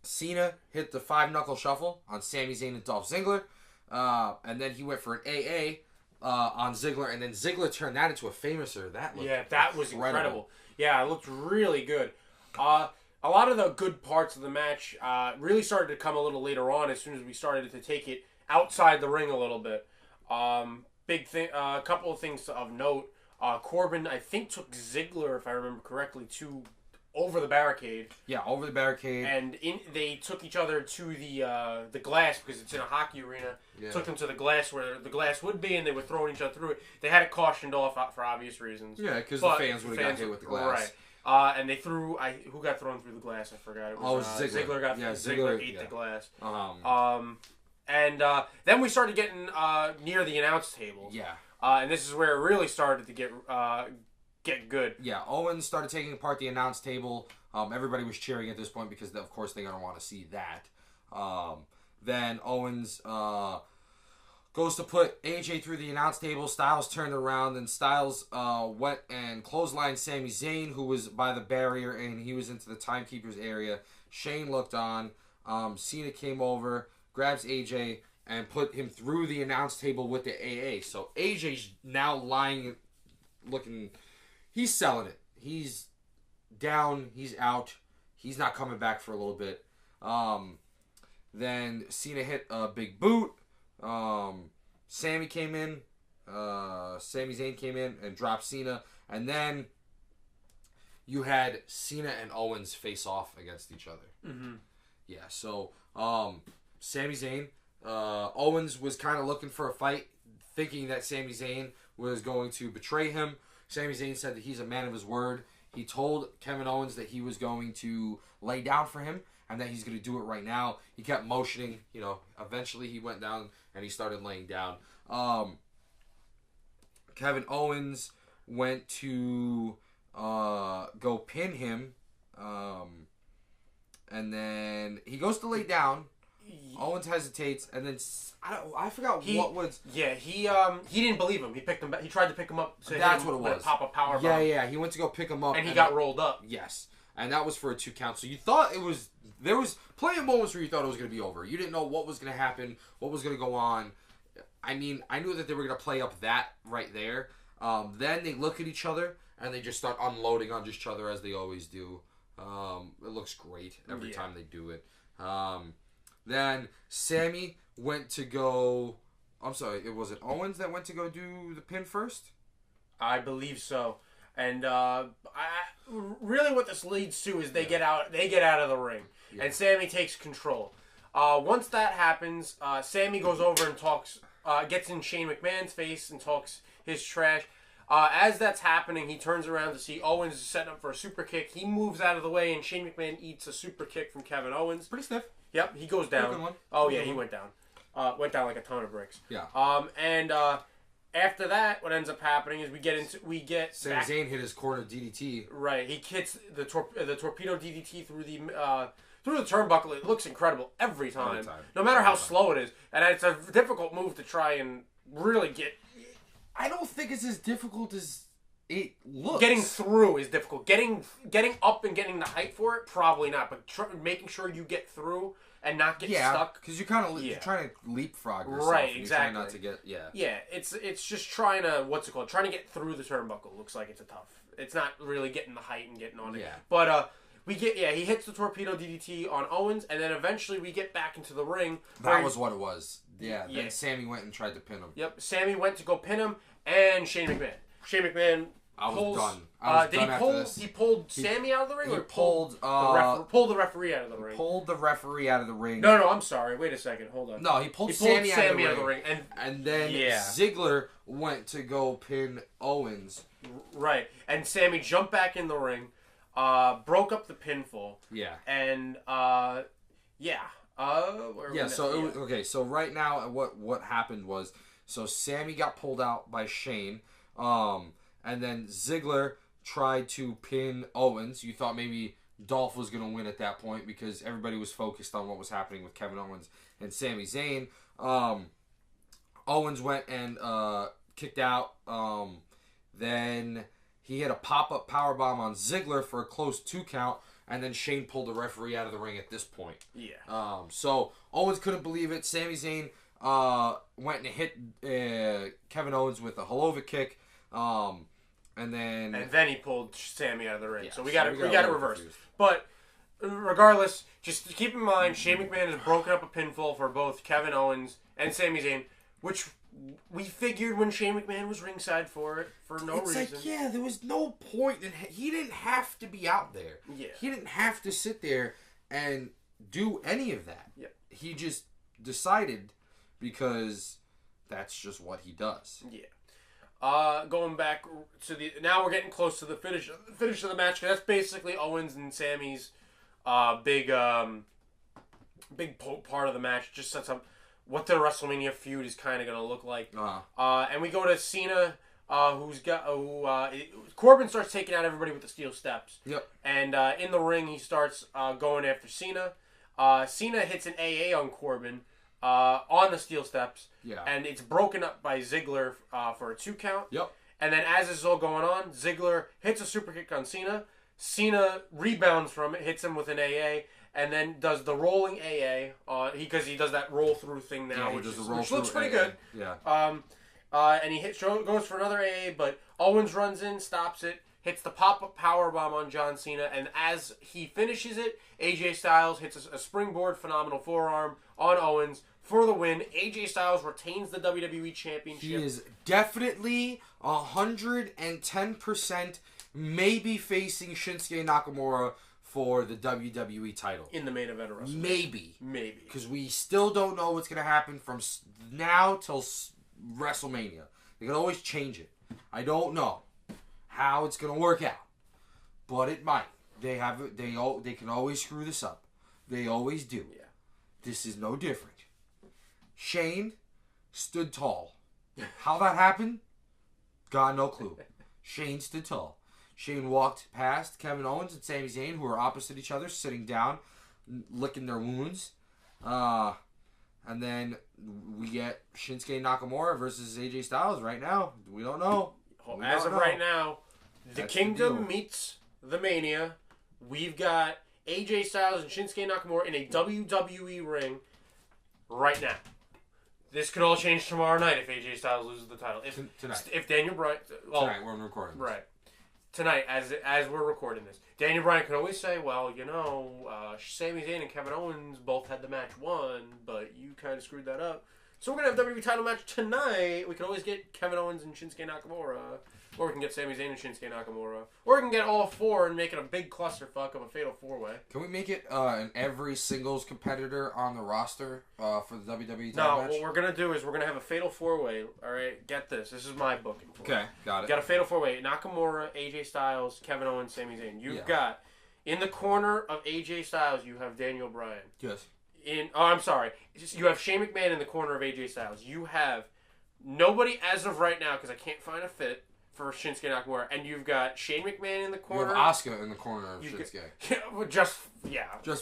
Cena hit the 5-knuckle shuffle on Sami Zayn and Dolph Ziggler, and then he went for an AA on Ziggler, and then Ziggler turned that into a famouser. That was incredible. Yeah, it looked really good. A lot of the good parts of the match really started to come a little later on, as soon as we started to take it outside the ring a little bit. A couple of things of note. Corbin, I think, took Ziggler, if I remember correctly, over the barricade. Yeah, over the barricade. And they took each other to the glass, because it's in a hockey arena. Yeah. Took them to the glass where the glass would be, and they were throwing each other through it. They had it cautioned off for obvious reasons. Yeah, because the fans would have got hit with the glass. Right. And they threw... who got thrown through the glass? I forgot. It was Ziggler. Ziggler ate the glass. And then we started getting near the announce table. Yeah. And this is where it really started to get good. Yeah, Owens started taking apart the announce table. Everybody was cheering at this point because, of course, they're going to want to see that. Then Owens goes to put AJ through the announce table. Styles turned around, and Styles went and clotheslined Sami Zayn, who was by the barrier, and he was into the timekeeper's area. Shane looked on. Cena came over, grabs AJ, and put him through the announce table with the AA. So AJ's now lying, looking... He's selling it. He's down. He's out. He's not coming back for a little bit. Then Cena hit a big boot. Sammy came in, Sami Zayn came in and dropped Cena, and then you had Cena and Owens face off against each other. Mm-hmm. Yeah, so Sami Zayn, Owens was kind of looking for a fight, thinking that Sami Zayn was going to betray him. Sami Zayn said that he's a man of his word. He told Kevin Owens that he was going to lay down for him and that he's going to do it right now. He kept motioning. Eventually he went down and he started laying down. Kevin Owens went to go pin him. And then he goes to lay down. Owens hesitates, and then I forgot what was. Yeah, he didn't believe him. He picked him back. He tried to pick him up. So that's what it was. Pop a power bomb. Yeah. He went to go pick him up, and he got rolled up. Yes, and that was for a 2 count. So you thought there was plenty of moments where you thought it was going to be over. You didn't know what was going to happen, what was going to go on. I mean, I knew that they were going to play up that right there. Then they look at each other and they just start unloading on each other as they always do. It looks great every time they do it. Then Sammy went to go. I'm sorry, was it Owens that went to go do the pin first? I believe so. And really, what this leads to is they get out of the ring, and Sammy takes control. Once that happens, Sammy goes over and talks, gets in Shane McMahon's face and talks his trash. As that's happening, he turns around to see Owens setting up for a super kick. He moves out of the way, and Shane McMahon eats a super kick from Kevin Owens. Pretty stiff. Yep, he goes down. Good one. Oh yeah, he went down. Went down like a ton of bricks. Yeah. And after that, what ends up happening is we get Sami Zayn hit his corner DDT. Right, he hits the torpedo DDT through the turnbuckle. It looks incredible every time. No matter how slow it is, and it's a difficult move to try and really get. I don't think it's as difficult as it looks. Getting through is difficult. Getting up and getting the height for it, probably not. But making sure you get through and not get stuck. Because you're kind of you're trying to leapfrog yourself. Right, exactly. You're trying not to get Yeah, it's just trying to trying to get through the turnbuckle. Looks like it's a tough. It's not really getting the height and getting on it. Yeah. But he hits the torpedo DDT on Owens, and then eventually we get back into the ring. That was what it was. Yeah. Then Sammy went and tried to pin him. Yep. Sammy went to go pin him, and Shane McMahon. I was done. I was done after this. He pulled Sammy out of the ring, he or pulled the referee out of the ring. Pulled the referee out of the ring. No, I'm sorry. Wait a second. Hold on. No, he pulled Sammy out of the ring. And then Ziggler went to go pin Owens. Right. And Sammy jumped back in the ring, broke up the pinfall. Yeah. And So right now, what happened was, so Sammy got pulled out by Shane, and then Ziggler tried to pin Owens. You thought maybe Dolph was going to win at that point because everybody was focused on what was happening with Kevin Owens and Sami Zayn. Owens went and kicked out. Then he hit a pop-up powerbomb on Ziggler for a close 2 count, and then Shane pulled the referee out of the ring at this point. Yeah. So Owens couldn't believe it. Sami Zayn went and hit Kevin Owens with a Helova kick. And then he pulled Sammy out of the ring. Yeah, so we got it reversed. Confused. But regardless, just keep in mind, Shane McMahon has broken up a pinfall for both Kevin Owens and Sami Zayn, which we figured when Shane McMahon was ringside for it for no reason. It's like, there was no point. He didn't have to be out there. Yeah. He didn't have to sit there and do any of that. Yeah. He just decided because that's just what he does. Yeah. Going back to now we're getting close to the finish of the match. That's basically Owens and Sammy's big part of the match. Just sets up what the WrestleMania feud is kind of going to look like. And we go to Cena, Corbin starts taking out everybody with the steel steps. Yep. And in the ring, he starts going after Cena. Cena hits an AA on Corbin. On the steel steps, and it's broken up by Ziggler for a 2 count. Yep. And then as this is all going on, Ziggler hits a super kick on Cena. Cena rebounds from it, hits him with an AA, and then does the rolling AA because he does that roll through thing now, which looks pretty good. Yeah. And he goes for another AA, but Owens runs in, stops it, hits the pop-up powerbomb on John Cena, and as he finishes it, AJ Styles hits a springboard phenomenal forearm on Owens for the win. AJ Styles retains the WWE Championship. He is definitely 110% maybe facing Shinsuke Nakamura for the WWE title. In the main event of WrestleMania. Maybe. Maybe. Because we still don't know what's going to happen from now till WrestleMania. They can always change it. I don't know how it's going to work out. But it might. They can always screw this up. They always do. Yeah. This is no different. Shane stood tall. How that happened? Got no clue. Shane stood tall. Shane walked past Kevin Owens and Sami Zayn, who were opposite each other, sitting down, licking their wounds. And then we get Shinsuke Nakamura versus AJ Styles right now. We don't know. As of right now, the Kingdom meets the Mania. We've got AJ Styles and Shinsuke Nakamura in a WWE ring right now. This could all change tomorrow night if AJ Styles loses the title. Tonight. If Daniel Bryan... Tonight, we're recording this. Right. Tonight, as we're recording this. Daniel Bryan can always say, well, Sami Zayn and Kevin Owens both had the match won, but you kind of screwed that up. So we're going to have WWE title match tonight. We can always get Kevin Owens and Shinsuke Nakamura. Or we can get Sami Zayn and Shinsuke Nakamura. Or we can get all four and make it a big clusterfuck of a fatal four-way. Can we make it an every singles competitor on the roster for the WWE title match? No, what we're going to do is we're going to have a fatal four-way. All right, get this. This is my booking for it. Okay, got it. You got a fatal four-way. Nakamura, AJ Styles, Kevin Owens, Sami Zayn. You've got, in the corner of AJ Styles, you have Daniel Bryan. Yes. I'm sorry. You have Shane McMahon in the corner of AJ Styles. You have nobody as of right now, because I can't find a fit, for Shinsuke Nakamura, and you've got Shane McMahon in the corner. You have Asuka in the corner of Shinsuke. Just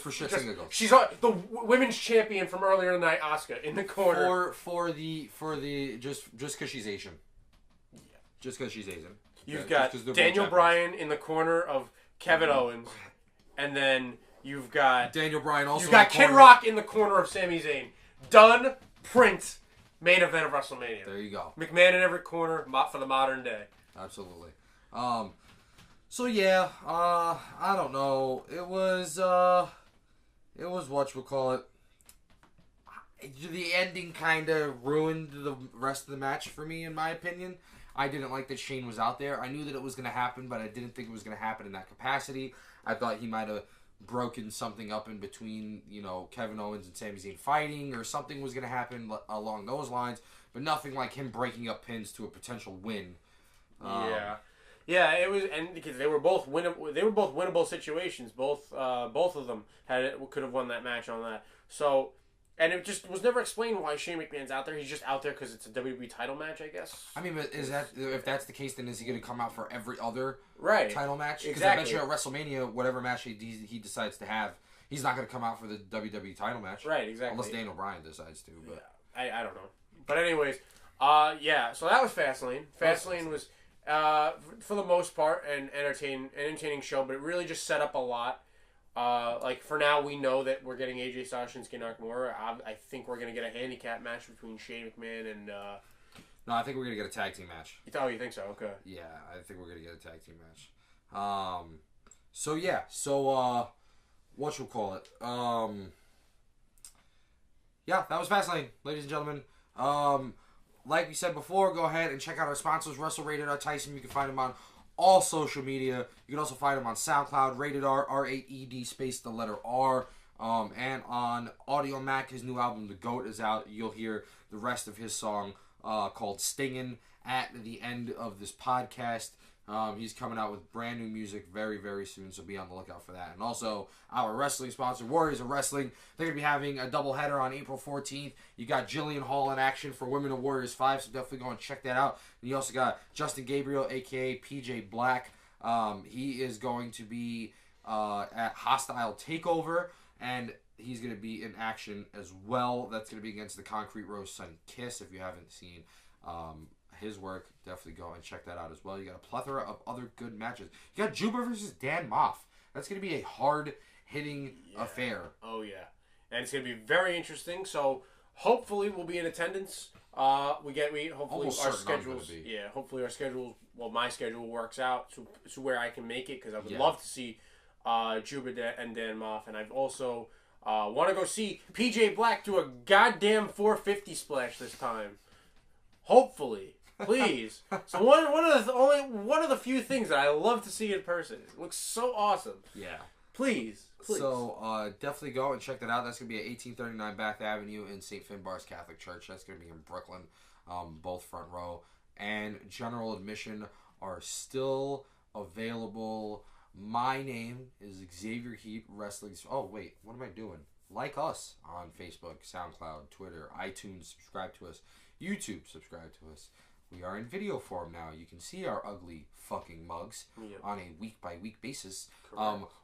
for shits and giggles. She's the women's champion from earlier tonight, Asuka, in the corner. For the just because she's Asian. Yeah. Just because she's Asian. You've got Daniel Bryan in the corner of Kevin Owens, and then you've got Daniel Bryan also. You've got Kid Rock in the corner of Sami Zayn. Done. Print. Main event of WrestleMania. There you go. McMahon in every corner for the modern day. Absolutely. So yeah, I don't know. It was whatchamacallit. The ending kind of ruined the rest of the match for me, in my opinion. I didn't like that Shane was out there. I knew that it was going to happen, but I didn't think it was going to happen in that capacity. I thought he might have broken something up in between, Kevin Owens and Sami Zayn fighting, or something was going to happen along those lines, but nothing like him breaking up pins to a potential win. Yeah, it was, and because they were both winnable situations. Both of them could have won that match on that. So, and it just was never explained why Shane McMahon's out there. He's just out there because it's a WWE title match, I guess. I mean, but if that's the case, then is he going to come out for every other title match? Because Exactly. I bet you at WrestleMania, whatever match he decides to have, he's not going to come out for the WWE title match. Right, exactly. Unless Daniel Bryan decides to. But yeah, I don't know. But anyways, so that was Fastlane. Fastlane was, for the most part, an entertaining show, but it really just set up a lot. For now, we know that we're getting AJ Styles, Shinsuke Nakamura. I think we're going to get a handicap match between Shane McMahon and... No, I think we're going to get a tag team match. You think so? Okay. Yeah, I think we're going to get a tag team match. Whatchamacallit? Yeah, that was Fastlane, ladies and gentlemen. Like we said before, go ahead and check out our sponsors, Wrestle Rated R Tyson. You can find them on all social media. You can also find them on SoundCloud, Rated R, R-A-E-D, space the letter R. And on Audio Mac, his new album, The GOAT, is out. You'll hear the rest of his song called Stingin' at the end of this podcast. He's coming out with brand new music very, very soon, so be on the lookout for that. And also, our wrestling sponsor, Warriors of Wrestling, they're going to be having a doubleheader on April 14th. You got Jillian Hall in action for Women of Warriors 5, so definitely go and check that out. And you also got Justin Gabriel, a.k.a. PJ Black. He is going to be at Hostile Takeover, and he's going to be in action as well. That's going to be against the Concrete Rose Sunny Kiss, if you haven't seen his work. Definitely go and check that out as well. You got a plethora of other good matches. You got Juba versus Dan Moff. That's going to be a hopefully affair. Oh, yeah. And it's going to be very interesting. So, hopefully, we'll be in attendance. Hopefully our schedules. Yeah, hopefully our schedule. Well, my schedule works out to where I can make it, because I would love to see Juba and Dan Moff. And I've also Want to go see PJ Black do a goddamn 450 splash this time? Hopefully, please. So one of the few things that I love to see in person. It looks so awesome. Yeah. Please. So definitely go and check that out. That's gonna be at 1839 Bath Avenue in St. Finbarr's Catholic Church. That's gonna be in Brooklyn. Both front row and general admission are still available. My name is Xavier Heat Wrestling. Oh wait, what am I doing? Like us on Facebook, SoundCloud, Twitter, iTunes. Subscribe to us. YouTube. Subscribe to us. We are in video form now. You can see our ugly fucking mugs on a week-by-week basis.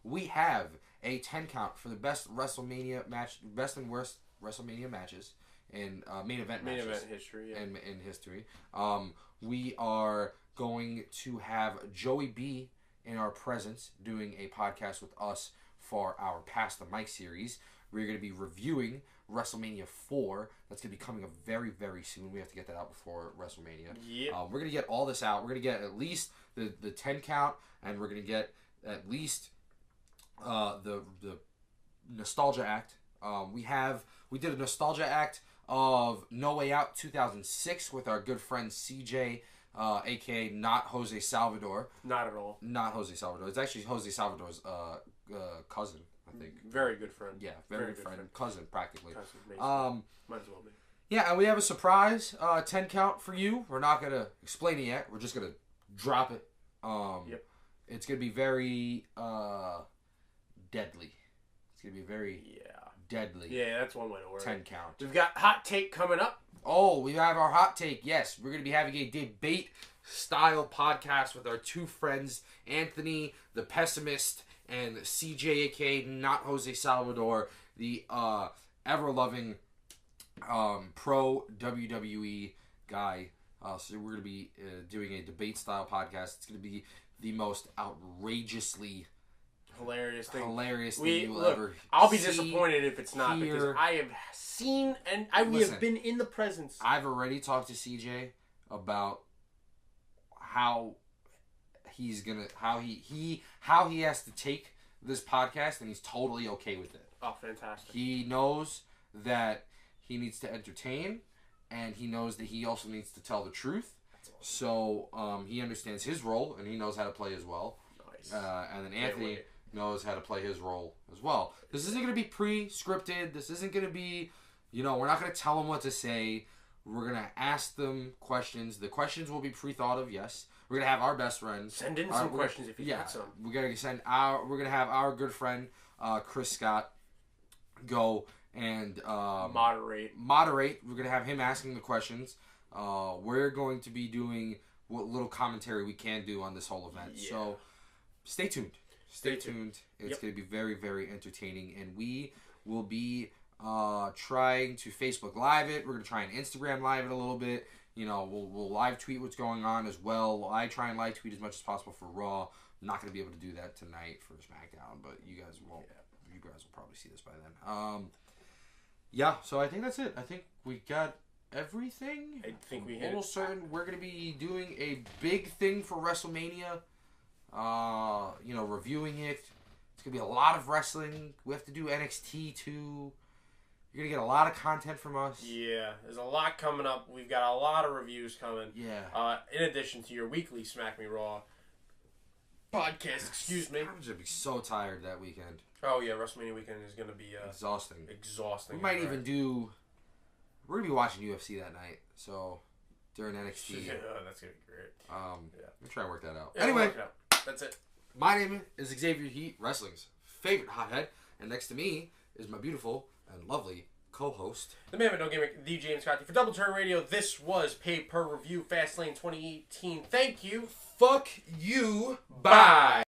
We have a 10 count for the best WrestleMania match, best and worst WrestleMania matches in main event history. Yeah. In history. We are going to have Joey B in our presence doing a podcast with us for our Pass the Mic series. We're going to be reviewing WrestleMania 4. That's going to be coming up very, very soon. We have to get that out before WrestleMania. Yep. We're going to get all this out. We're going to get at least the 10 count, and we're going to get at least the Nostalgia Act. We did a Nostalgia Act of No Way Out 2006 with our good friend CJ, a.k.a. not Jose Salvador. Not at all. Not Jose Salvador. It's actually Jose Salvador's cousin, I think. Very good friend. Yeah, very good friend. Cousin, practically. Might as well be. Yeah, and we have a surprise 10 count for you. We're not going to explain it yet. We're just going to drop it. Yep. It's going to be very deadly. It's going to be very deadly. Yeah, that's one way to word 10 count. We've got Hot Take coming up. Oh, we have our Hot Take. Yes, we're going to be having a debate-style podcast with our two friends, Anthony, the Pessimist, and CJ, a.k.a. not Jose Salvador, the ever-loving pro WWE guy. So we're going to be doing a debate-style podcast. It's going to be the most outrageously hilarious thing you will ever I'll be see, disappointed if it's not, because I have seen and we have been in the presence. I've already talked to CJ about how he's gonna how he has to take this podcast, and he's totally okay with it. Oh, fantastic. He knows that he needs to entertain, and he knows that he also needs to tell the truth. That's awesome. So he understands his role, and he knows how to play as well. Nice. And then Anthony knows how to play his role as well. This isn't going to be pre-scripted. This isn't going to be, we're not going to tell them what to say. We're going to ask them questions. The questions will be pre-thought of, yes. We're going to have our best friend. Send in some questions if you got some. We're going to have our good friend, Chris Scott, go and moderate. We're going to have him asking the questions. We're going to be doing what little commentary we can do on this whole event. Yeah. So stay tuned. Stay tuned. It's going to be very, very entertaining. And we will be trying to Facebook Live it. We're going to try and Instagram Live it a little bit. We'll live tweet what's going on as well. I try and live tweet as much as possible for Raw. I'm not going to be able to do that tonight for Smackdown, but you guys won't. Yeah. You guys will probably see this by then. So I think that's it. I think we got everything. I think we hit almost certain we're going to be doing a big thing for WrestleMania. Reviewing it. It's going to be a lot of wrestling. We have to do NXT too. You're going to get a lot of content from us. Yeah, there's a lot coming up. We've got a lot of reviews coming. Yeah. In addition to your weekly Smack Me Raw podcast, excuse me. I'm going to be so tired that weekend. Oh, yeah, WrestleMania weekend is going to be exhausting. We might even do... We're going to be watching UFC that night, so during NXT. Yeah, that's going to be great. We'll try and work that out. Yeah, anyway, that's it. My name is Xavier Heat, wrestling's favorite hothead, and next to me is my beautiful and lovely co-host, the man with no gimmick, the James Scotty. For Double Turn Radio, this was Pay-Per-Review Fastlane 2018. Thank you. Fuck you. Bye.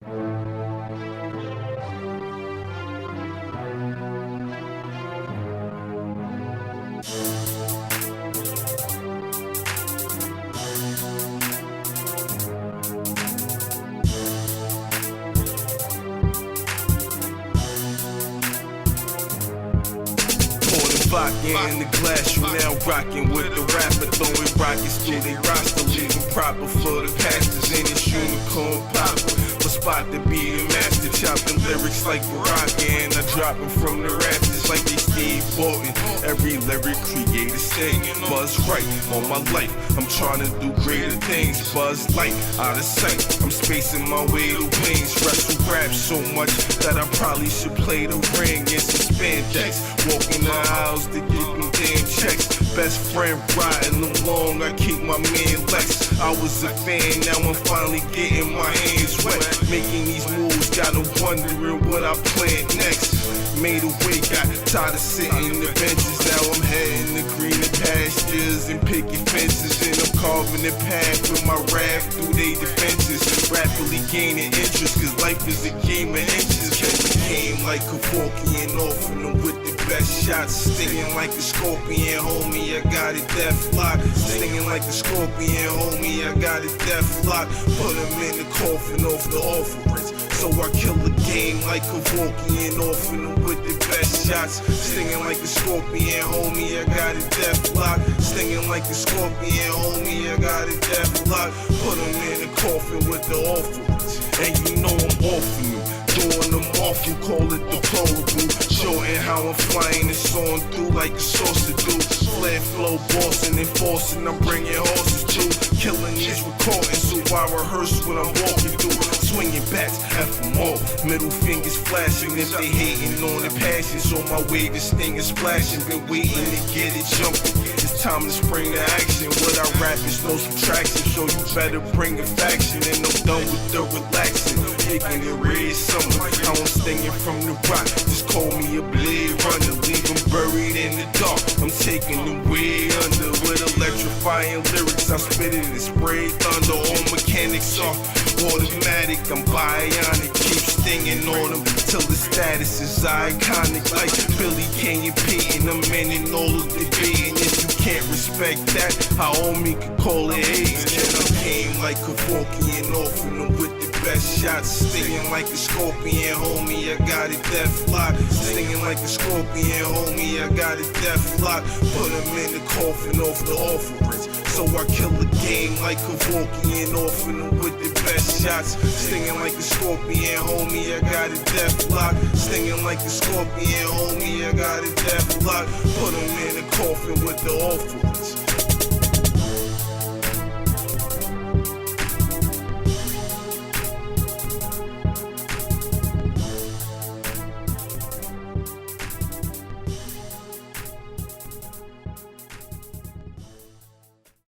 Vodka in the glass, you now rockin' with the rapper, throwing rockets through they roster, leaving proper for the pastors in this unicorn popper. A spot to be the master chopping lyrics like Baraka, and I drop them from the rafters like they Steve Bolton. Every lyric created sing, buzz right on my life. I'm trying to do greater things. Buzz light out of sight. I'm spacing my way to wings. Wrestle rap so much that I probably should play the ring in some spandex. Walking the aisles to get them damn checks. Best friend riding along, I keep my man Lex. I was a fan, now I'm finally getting my hands wet. Making these moves, got them wondering what I plan next. Made a way, got tired of sitting in the benches. Now I'm heading to greener pastures and picket fences, and I'm carving the path with my rap through they defenses. Rapidly gaining interest, cause life is a game of inches. Catch the game like Kevorkian and offering them with the best shots. Stinging like a scorpion, homie, I got it death lock. Stinging like a scorpion, homie, I got it death lock. Put him in the coffin off the offerings. So I kill the game like Kevorkian, offering them with the best shots. Stinging like a scorpion, homie, I got it death lock. Stinging like a scorpion, homie, I got it death lock. Put him in the coffin with the offerings. And you know I'm offering you. Throwing them off, you call it deplorable. Showing how I'm flying this on through like a saucer do. Flare flow, bossing, enforcing, I'm bringing horses too. Killing these recordings, so I rehearse what I'm walking through. Swinging bats, F them all. Middle fingers flashing if they hating on the passion. So my wave is stinging, splashing. Been waiting to get it jumping. It's time to spring to action. What I rap is no subtraction, so you better bring a faction. And I'm done with the relaxing. Making it red summer. How I'm stinging from the rock. Just call me a blade runner. Leave them buried in the dark. I'm taking them way under. With electrifying lyrics, I spit it and spray thunder. All mechanics off. Automatic, I'm bionic. Keep stinging on them till the status is iconic. Like Billy Kane P, and I'm ending all of the debating. If you can't respect that, how homie could call it AIDS. Can I came like Kevorkian, offering them with the best shots. Stinging like a scorpion, homie, I got it death lock. Stinging like a scorpion, homie, I got it death lock. Put him in the coffin off the offerings. So I kill the game like Kevorkian, offering them with the best shots. Stinging like a scorpion, homie, I got it death lock. Stinging like a scorpion, homie, I got it death lock. Put him in the coffin with the offerings.